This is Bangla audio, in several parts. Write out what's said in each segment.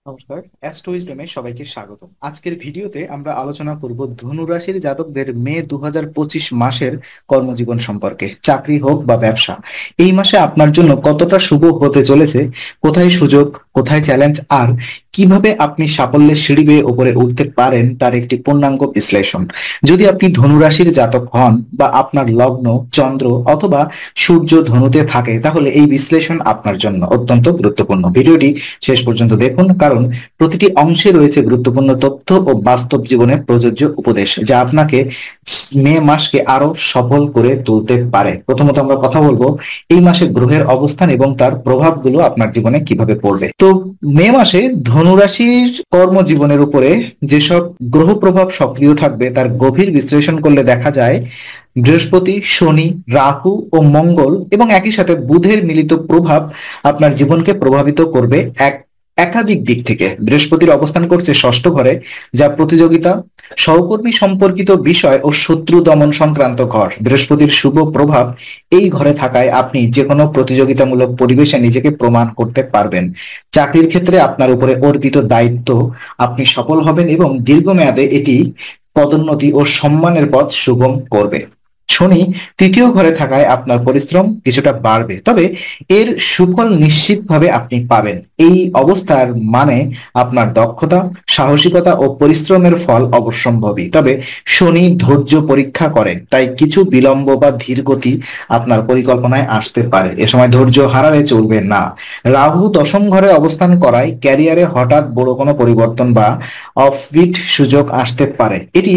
নমস্কার, অ্যাস্ট্রোইজডমে সবাইকে স্বাগত। আজকের ভিডিওতে আমরা আলোচনা করব ধনু রাশির জাতকদের মে 2025 মাসের কর্মজীবন সম্পর্কে। চাকরি হোক বা ব্যবসা, এই মাসে আপনার জন্য কতটা শুভ হতে চলেছে, কোথায় সুযোগ, কোথায় চ্যালেঞ্জ, আর কিভাবে আপনি সাফল্যের সিঁড়ি বেয়ে উপরে উঠতে পারেন তার একটি পূর্ণাঙ্গ বিশ্লেষণ। যদি আপনি ধনু রাশির জাতক হন বা আপনার লগ্ন, চন্দ্র অথবা সূর্য ধনুতে থাকে, তাহলে এই বিশ্লেষণ আপনার জন্য অত্যন্ত গুরুত্বপূর্ণ। ভিডিওটি শেষ পর্যন্ত দেখুন, কারণ প্রতিটি অংশে রয়েছে গুরুত্বপূর্ণ তথ্য ও বাস্তব জীবনে প্রযোজ্য উপদেশ, যা আপনাকে মে মাসকে আরো সফল করে তুলতে পারে। প্রথমত আমরা কথা বলবো এই মাসে গ্রহের অবস্থান এবং তার প্রভাবগুলো আপনার জীবনে কিভাবে পড়বে। তো মে মাসে ধনুরাশির কর্মজীবনের উপরে যেসব গ্রহ প্রভাব সক্রিয় থাকবে তার গভীর বিশ্লেষণ করলে দেখা যায় বৃহস্পতি, শনি, রাহু ও মঙ্গল এবং একই সাথে বুধের মিলিত প্রভাব আপনার জীবনকে প্রভাবিত করবে একাধিক দিক থেকে। বৃহস্পতির অবস্থান করছে ষষ্ঠ ঘরে, যা প্রতিযোগিতা, সহকর্মী সম্পর্কিত বিষয় ও শত্রু দমন সংক্রান্ত ঘর। বৃহস্পতির শুভ প্রভাব এই ঘরে থাকায় আপনি যে কোনো প্রতিযোগিতামূলক পরিবেশে নিজেকে প্রমাণ করতে পারবেন। চাকরির ক্ষেত্রে আপনার উপরে অর্পিত দায়িত্ব আপনি সফল হবেন এবং দীর্ঘমেয়াদে এটি পদোন্নতি ও সম্মানের পথ সুগম করবে। শনি তৃতীয় ঘরে থাকায় আপনার পরিশ্রম কিছুটা বাড়বে, তবে এর সুফল নিশ্চিতভাবে আপনি পাবেন। এই অবস্থার মানে আপনার দক্ষতা, সাহসিকতা ও পরিশ্রমের ফল অবশ্যম্ভাবী। তবে শনি ধৈর্য পরীক্ষা করে, তাই কিছু বিলম্ব বা ধীর গতি আপনার পরিকল্পনায় আসতে পারে। এ সময় ধৈর্য হারালে চলবে না। রাহু দশম ঘরে অবস্থান করায় ক্যারিয়ারে হঠাৎ বড় কোনো পরিবর্তন বা অফবিট সুযোগ আসতে পারে। এটি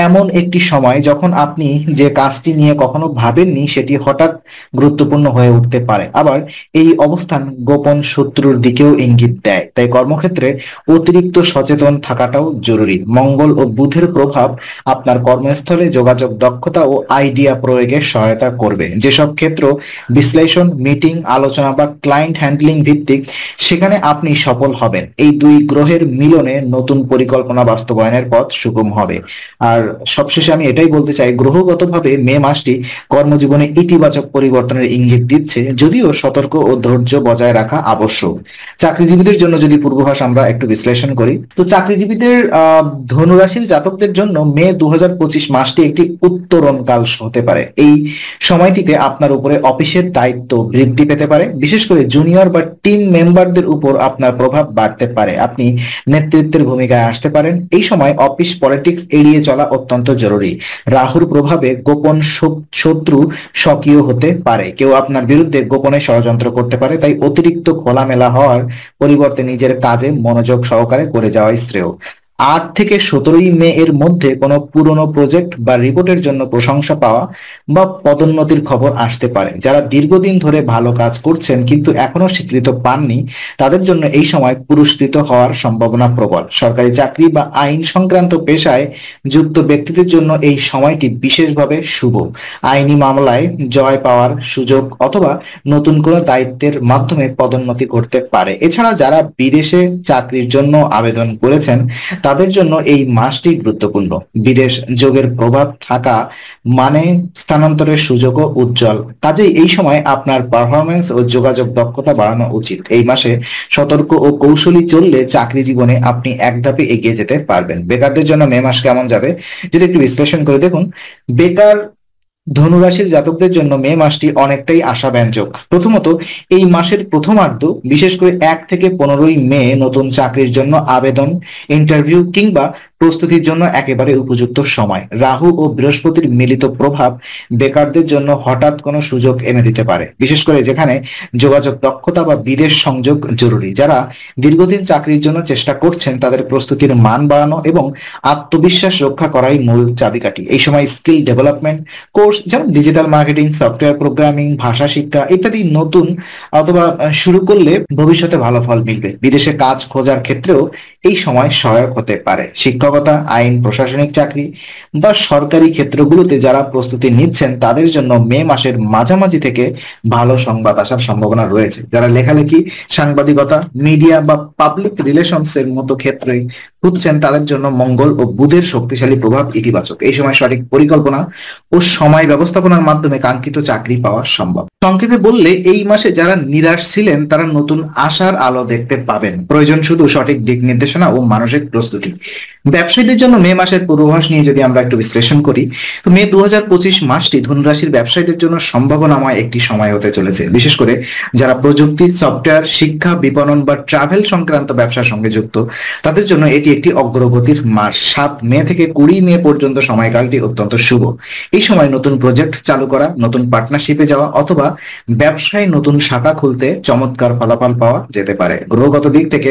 এমন একটি সময় যখন আপনি যে কাজটি নিয়ে কখনো ভাবেননি সেটি হঠাৎ গুরুত্বপূর্ণ হয়ে উঠতে পারে। আবার এই অবস্থান গোপন শত্রুর দিকেও ইঙ্গিত দেয়, তাই কর্মক্ষেত্রে অতিরিক্ত সচেতন থাকাটাও জরুরি। মঙ্গল ও বুধের প্রভাব আপনার কর্মস্থলে যোগাযোগ দক্ষতা ও আইডিয়া প্রয়োগে সহায়তা করবে। যেসব ক্ষেত্র বিশ্লেষণ, মিটিং, আলোচনা বা ক্লায়েন্ট হ্যান্ডলিং ভিত্তিক, সেখানে আপনি সফল হবেন। এই দুই গ্রহের মিলনে নতুন পরিকল্পনা বাস্তবায়নের পথ সুগম হবে। আর সবশেষে আমি এটাই বলতে চাই, গ্রহগতভাবে মে মাসটি কর্মজীবনে ইতিবাচক পরিবর্তনের ইঙ্গিত দিচ্ছে, যদিও সতর্ক ও ধৈর্য বজায় রাখা আবশ্যক। চাকরিজীবীদের জন্য যদি পূর্বাভাস আমরা একটু বিশ্লেষণ করি, তো চাকরিজীবীদের ধনুরাশির জাতকদের জন্য মে 2025 মাসটি একটি উত্তরণ কাল হতে পারে। এই সময়টিতে আপনার উপরে অফিসের দায়িত্ব বৃদ্ধি পেতে পারে, বিশেষ করে জুনিয়র বা টিম মেম্বারদের উপর আপনার প্রভাব বাড়তে পারে। আপনি নেতৃত্বের ভূমিকায় আসতে পারেন। এই সময় অফিস পলিটিক্স এড়িয়ে চলা অত্যন্ত জরুরি। রাহুর প্রভাবে গোপন শত্রু সক্রিয় হতে পারে, কেউ আপনার বিরুদ্ধে গোপনে ষড়যন্ত্র করতে পারে, তাই অতিরিক্ত খোলামেলা হওয়ার পরিবর্তে নিজের কাজে মনোযোগ সহকারে করে যাওয়াই শ্রেয়। 8 থেকে 17 মে এর মধ্যে কোনো পুরনো প্রজেক্ট বা রিপোর্টের জন্য প্রশংসা পাওয়া বা পদোন্নতির খবর আসতে পারে। যারা দীর্ঘদিন ধরে ভালো কাজ করছেন কিন্তু এখনো স্বীকৃত পাননি, তাদের জন্য এই সময় পুরস্কৃত হওয়ার সম্ভাবনা প্রবল। সরকারি চাকরি বা আইন সংক্রান্ত পেশায় যুক্ত ব্যক্তিদের জন্য এই সময়টি বিশেষভাবে শুভ। আইনি মামলায় জয় পাওয়ার সুযোগ অথবা নতুন কোনো দায়িত্বের মাধ্যমে পদোন্নতি ঘটতে পারে। এছাড়া যারা বিদেশে চাকরির জন্য আবেদন করেছেন তাদের জন্য এই মাসটি গুরুত্বপূর্ণ। বিদেশ যোগের প্রভাব থাকা মানে স্থানান্তরের সুযোগও উজ্জ্বল। কাজেই এই সময় আপনার পারফরমেন্স ও যোগাযোগ দক্ষতা বাড়ানো উচিত। এই মাসে সতর্ক ও কৌশলী চললে চাকরি জীবনে আপনি এক ধাপে এগিয়ে যেতে পারবেন। বেকারদের জন্য মে মাস কেমন যাবে যদি একটু বিশ্লেষণ করে দেখুন, বেকার ধনুরাশির জাতকদের জন্য মে মাসটি অনেকটাই আশাব্যঞ্জক। প্রথমত, এই মাসের প্রথমার্ধ, বিশেষ করে 1 থেকে 15 মে নতুন চাকরির জন্য আবেদন, ইন্টারভিউ কিংবা প্রস্তুতির জন্য একেবারে উপযুক্ত সময়। রাহু ও বৃহস্পতির মিলিত প্রভাব বেকারদের জন্য হঠাৎ কোনো সুযোগ এনে দিতে পারে, বিশেষ করে যেখানে যোগাযোগ দক্ষতা বা বিদেশ সংযোগ জরুরি। যারা দীর্ঘদিন চাকরির জন্য চেষ্টা করছেন তাদের প্রস্তুতির মান বাড়ানো এবং আত্মবিশ্বাস রক্ষা করাই মূল চাবিকাঠি। এই সময় স্কিল ডেভেলপমেন্ট কোর্স যেমন ডিজিটাল মার্কেটিং, সফটওয়্যার প্রোগ্রামিং, ভাষা শিক্ষা ইত্যাদি নতুন অথবা শুরু করলে ভবিষ্যতে ভালো ফল মিলবে। বিদেশে কাজ খোঁজার ক্ষেত্রেও এই সময় সহায়ক হতে পারে। শিক্ষকতা, আইন, প্রশাসনিক চাকরি বা সরকারি ক্ষেত্রগুলোতে যারা প্রস্তুতি নিচ্ছেন তাদের জন্য মে মাসের মাঝামাঝি থেকে ভালো সংবাদ আসার সম্ভাবনা রয়েছে। যারা লেখালেখি, সাংবাদিকতা, মিডিয়া বা পাবলিক রিলেশনস এর মতো ক্ষেত্রে খুঁজছেন তাদের জন্য মঙ্গল ও বুধের শক্তিশালী প্রভাব ইতিবাচক। এই সময় সঠিক পরিকল্পনা ও সময় ব্যবস্থাপনার মাধ্যমে কাঙ্ক্ষিত চাকরি পাওয়া সম্ভব। সংক্ষেপে বললে এই মাসে যারা নিরাশ ছিলেন তারা নতুন আশার আলো দেখতে পাবেন। প্রয়োজন শুধু সঠিক দিক নির্দেশনা ও মানসিক প্রস্তুতি। ব্যবসায়ীদের জন্য মে মাসের পূর্বাভাস নিয়ে যদি আমরা একটু বিশ্লেষণ করি, তো মে 2025 মাসটি ধনুরাশির ব্যবসায়ীদের জন্য সম্ভাবনাময় একটি সময় হতে চলেছে। বিশেষ করে যারা প্রযুক্তি, সফটওয়্যার, শিক্ষা, বিপণন বা ট্রাভেল সংক্রান্ত ব্যবসার সঙ্গে যুক্ত, তাদের জন্য এটি একটি অগ্রগতির মাস। 7 মে থেকে 20 মে পর্যন্ত সময়কালটি অত্যন্ত শুভ। এই সময় নতুন প্রজেক্ট চালু করা, নতুন পার্টনারশিপে যাওয়া অথবা ব্যবসায় নতুন শাখা খুলতে চমৎকার ফলাফল পাওয়া যেতে পারে। গ্রহগত দিক থেকে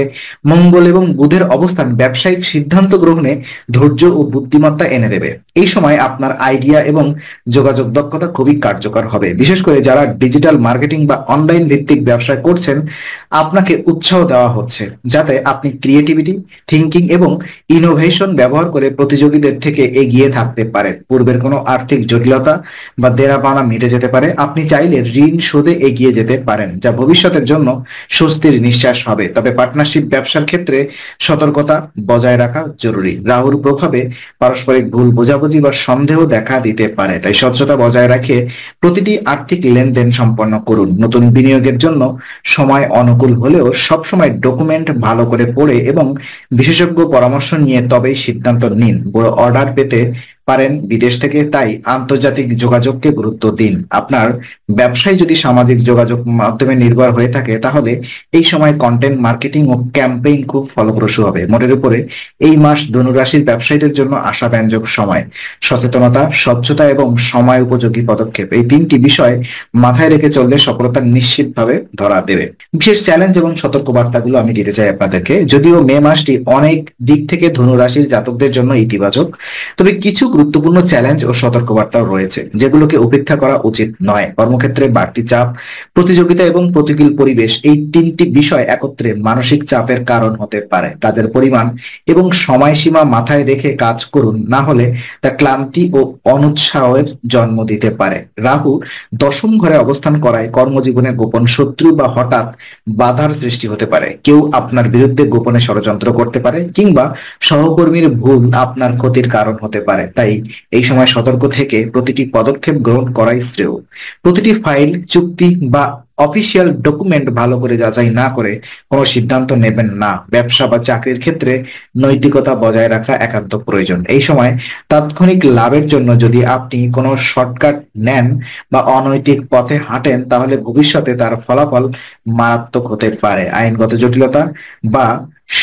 মঙ্গল এবং বুধের অবস্থান ব্যবসায়িক সিদ্ধান্ত গ্রহণে ধৈর্য ও বুদ্ধিমত্তা এনে দেবে। এই সময় আপনার আইডিয়া এবং যোগাযোগ দক্ষতা খুবই কার্যকর হবে। বিশেষ করে যারা ডিজিটাল মার্কেটিং বা অনলাইন ভিত্তিক ব্যবসা করছেন, আপনাকে উৎসাহ দেওয়া হচ্ছে যাতে আপনি ক্রিয়েটিভিটি, থিঙ্কিং এবং ইনোভেশন ব্যবহার করে প্রতিযোগীদের থেকে এগিয়ে থাকতে পারেন। পূর্বের কোনো আর্থিক জটিলতা বা দেনা পাওনা মিটে যেতে পারে। আপনি চাইলে ঋণ শোধে এগিয়ে যেতে পারেন, যা ভবিষ্যতের জন্য স্বস্তির নিঃশ্বাস হবে। তবে পার্টনারশিপ ব্যবসার ক্ষেত্রে সতর্কতা বজায় রাখা জরুরি। রাহুর প্রভাবে পারস্পরিক ভুল বোঝাবুঝি বা সন্দেহ দেখা দিতে পারে, তাই স্বচ্ছতা বজায় রাখে প্রতিটি আর্থিক লেনদেন সম্পন্ন করুন। নতুন বিনিয়োগের জন্য সময় অনুকূল হলেও সবসময় ডকুমেন্ট ভালো করে পড়ে এবং বিশেষজ্ঞ পরামর্শ নিয়ে তবেই সিদ্ধান্ত নিন। বড় অর্ডার পেতে পারেন বিদেশ থেকে, তাই আন্তর্জাতিক যোগাযোগকে গুরুত্ব দিন। আপনার ব্যবসায় যদি সামাজিক যোগাযোগ মাধ্যমে নির্ভর হয়ে থাকে, তাহলে এই সময় কন্টেন্ট মার্কেটিং ও ক্যাম্পেইন খুব ফলপ্রসূ হবে। মোটের উপরে এই মাস ধনুরাশির ব্যবসায়ীদের জন্য আশাব্যঞ্জক সময়। সচেতনতা, স্বচ্ছতা এবং সময় উপযোগী পদক্ষেপ, এই তিনটি বিষয় মাথায় রেখে চললে সফলতা নিশ্চিতভাবে ধরা দেবে। বিশেষ চ্যালেঞ্জ এবং সতর্কবার্তাগুলো আমি দিতে চাই আপনাদেরকে। যদিও মে মাসটি অনেক দিক থেকে ধনুরাশির জাতকদের জন্য ইতিবাচক, তবে কিছু গুরুত্বপূর্ণ চ্যালেঞ্জ ও সতর্কবার্তাও রয়েছে যেগুলোকে উপেক্ষা করা উচিত নয়। কর্মক্ষেত্রে বাড়তি চাপ, প্রতিযোগিতা এবং প্রতিকূল পরিবেশ, এই তিনটি বিষয় একত্রে মানসিক চাপের কারণ হতে পারে। কাজের পরিমাণ এবং সময়সীমা মাথায় রেখে কাজ করুন, না হলে তা ক্লান্তি ও অনুৎসাহের জন্ম দিতে পারে। রাহু দশম ঘরে অবস্থান করায় কর্মজীবনে গোপন শত্রু বা হঠাৎ বাধার সৃষ্টি হতে পারে। কেউ আপনার বিরুদ্ধে গোপনে ষড়যন্ত্র করতে পারে কিংবা সহকর্মীর ভুল আপনার ক্ষতির কারণ হতে পারে। তাই এই সময় সতর্ক থেকে প্রতিটি পদক্ষেপ গ্রহণ করাই শ্রেয়। প্রতিটি ফাইল, চুক্তি বা অফিসিয়াল ডকুমেন্ট ভালো করে যাচাই না করে কোনো সিদ্ধান্ত নেবেন না। ব্যবসা বা চাকরির ক্ষেত্রে নৈতিকতা বজায় রাখা একান্ত প্রয়োজন। এই সময় তাৎক্ষণিক লাভের জন্য যদি আপনি কোনো শর্টকাট নেন বা অনৈতিক পথে হাঁটেন, তাহলে ভবিষ্যতে তার ফলাফল মারাত্মক হতে পারে। আইনগত জটিলতা বা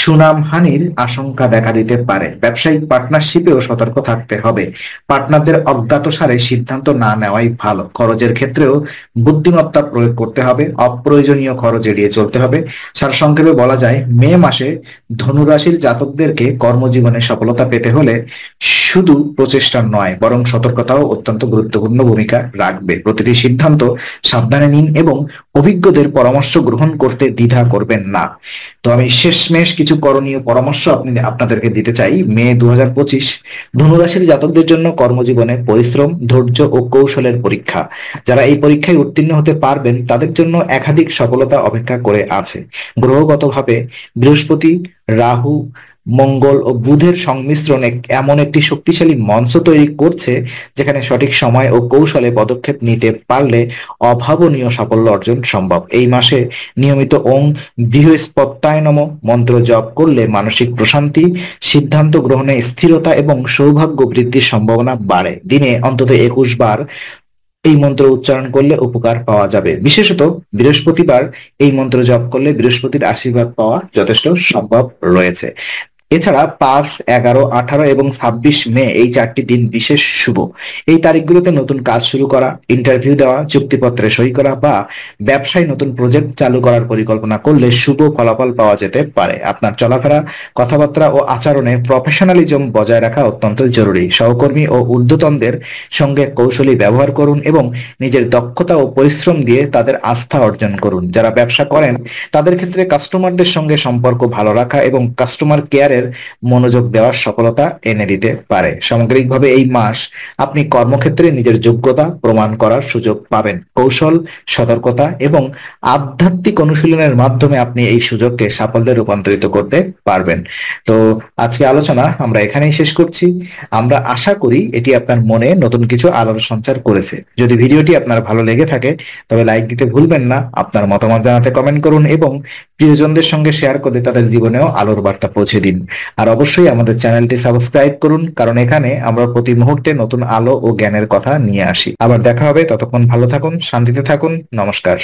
সুনামহানির আশঙ্কা দেখা দিতে পারে। ব্যবসায়িক পার্টনারশিপেও সতর্ক থাকতে হবে। পার্টনারদের অজ্ঞাতসারে সিদ্ধান্ত না নেওয়াই ভালো। খরচের ক্ষেত্রেও বুদ্ধিমত্তা প্রয়োগ করতে হবে। অপ্রয়োজনীয় খরচ এড়িয়ে চলতে হবে। সারসংক্ষেপে বলা যায়, মে মাসে ধনুরাশির জাতকদেরকে কর্মজীবনে সফলতা পেতে হলে শুধু প্রচেষ্টা নয়, বরং সতর্কতাও অত্যন্ত গুরুত্বপূর্ণ ভূমিকা রাখবে। প্রতিটি সিদ্ধান্ত সাবধানে নিন এবং অভিজ্ঞদের পরামর্শ গ্রহণ করতে দ্বিধা করবেন না। তো আমি শেষমেশ কিছু করণীয় পরামর্শ আপনাদেরকে দিতে চাই। মে 2025 ধনুরাশির জাতকদের জন্য কর্মজীবনে পরিশ্রম, ধৈর্য ও কৌশলের পরীক্ষা। যারা এই পরীক্ষায় উত্তীর্ণ হতে পারবেন তাদের জন্য একাধিক সফলতা অপেক্ষা করে আছে। গ্রহগতভাবে বৃহস্পতি, রাহু, মঙ্গল ও বুধের সংমিশ্রণে এমন একটি শক্তিশালী মঞ্চ তৈরি করছে যেখানে সঠিক সময় ও কৌশলে পদক্ষেপ নিতে পারলে অভাবনীয় সাফল্য অর্জন সম্ভব। এই মাসে নিয়মিত ওং বৃহস্পত্যায় নমঃ মন্ত্র জপ করলে মানসিক প্রশান্তি, সিদ্ধান্ত গ্রহণে স্থিরতা এবং সৌভাগ্য বৃদ্ধির সম্ভাবনা বাড়ে। দিনে অন্তত 21 বার এই মন্ত্র উচ্চারণ করলে উপকার পাওয়া যাবে। বিশেষত বৃহস্পতিবার এই মন্ত্র জপ করলে বৃহস্পতির আশীর্বাদ পাওয়া যথেষ্ট সম্ভব রয়েছে। এছাড়া 5, 11, 18 এবং 26 মে এই 4টি দিন বিশেষ শুভ। এই তারিখগুলোতে নতুন কাজ শুরু করা, ইন্টারভিউ দেওয়া, চুক্তিপত্রে সই করা বা ব্যবসায় নতুন প্রজেক্ট চালু করার পরিকল্পনা করলে শুভ ফলাফল পাওয়া যেতে পারে। আপনার চলাফেরা, কথাবার্তা ও আচরণে প্রফেশনালিজম বজায় রাখা অত্যন্ত জরুরি। সহকর্মী ও ঊর্ধ্বতনদের সঙ্গে কৌশলী ব্যবহার করুন এবং নিজের দক্ষতা ও পরিশ্রম দিয়ে তাদের আস্থা অর্জন করুন। যারা ব্যবসা করেন তাদের ক্ষেত্রে কাস্টমারদের সঙ্গে সম্পর্ক ভালো রাখা এবং কাস্টমার কেয়ারে জীবনের মনোযোগ দেওয়ার সফলতা এনে দিতে পারে। সামগ্রিকভাবে এই মাস আপনি কর্মক্ষেত্রে নিজের যোগ্যতা প্রমাণ করার সুযোগ পাবেন। কৌশল, সতর্কতা এবং আধ্যাত্মিক অনুশীলনের মাধ্যমে আপনি এই সুযোগকে সাফল্যে রূপান্তরিত করতে পারবেন। তো আজকে আলোচনা আমরা এখানেই শেষ করছি। আমরা আশা করি এটি আপনার মনে নতুন কিছু আলোর সঞ্চার করেছে। যদি ভিডিওটি আপনার ভালো লেগে থাকে তবে লাইক দিতে ভুলবেন না, আপনার মতামত জানাতে কমেন্ট করুন এবং প্রিয়জনদের সঙ্গে শেয়ার করে তাদের জীবনেও আলোর বার্তা পৌঁছে দিন। আর অবশ্যই আমাদের চ্যানেলটি সাবস্ক্রাইব করুন, কারণ এখানে আমরা প্রতি মুহূর্তে নতুন আলো ও জ্ঞানের কথা নিয়ে আসি। আবার দেখা হবে, ততক্ষণ ভালো থাকুন, শান্তিতে থাকুন। নমস্কার।